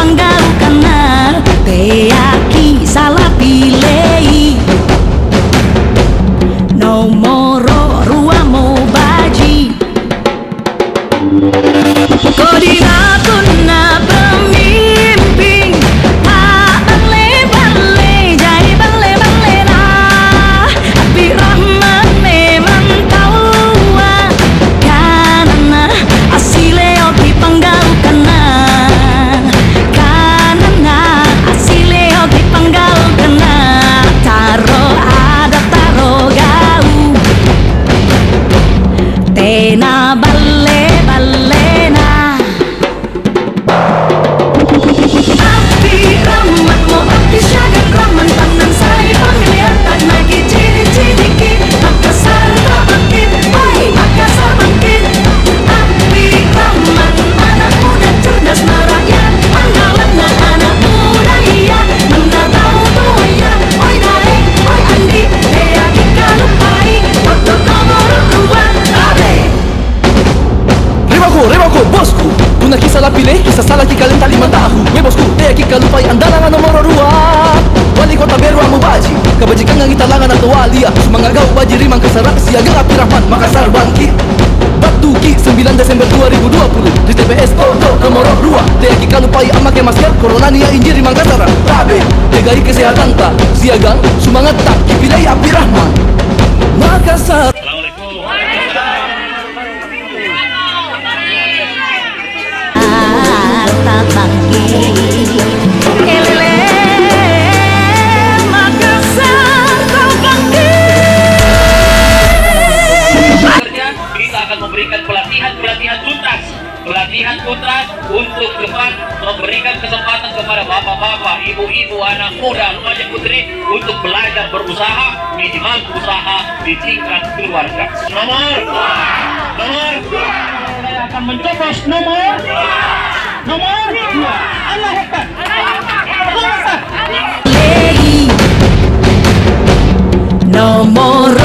panggaukana te aki salah pilih nomoro ruamo baji kodina tunna pemimpin bale jadi bale nah Abi Rahman memang tahu karena asile oki panggaukana karena asile oki panggaukana taro ada taro gau tena bale na Abi Rahman mo abdi syagat Rahman tanang saya penglihatan lagi ciri-ciri Makassar bangkit, oi Makassar bangkit Abi Rahman anak muda cerdas merakyat Andalanna anak muda iya Mana tahu tuh ya Oi naik, oi Andi Hea kita lupai Waktu nomor 2 Abe Rimaku, bosku. Una kisah la pilih, kisah salah ki kalian tak lima tahu. We bosku, dia ki kalupai andalangan nomor 2. Wali kota Beru amu baji, kebajikan ngang italangan atau walia. Semangat gau baji rimang kesarak siaga Abi Rahman Makassar bangkit. Batu ki 9 Desember 2020 di TPS Toto nomor 2. Dia ki kalupai amake masker corona nia injir rimang kesarak. Tabe, tegai kesehatan tak siaga semangat tak ki pilih Abi Rahman Makassar. tak bangkit kelele Makassar kau bangkit. Kita akan memberikan pelatihan tuntas untuk depan, memberikan kesempatan kepada bapak-bapak, ibu-ibu, anak muda, remaja putri untuk belajar berusaha, minimal usaha di tingkat keluarga. Nomor saya akan mencoblos nomor 2. Allah Akbar. Nomor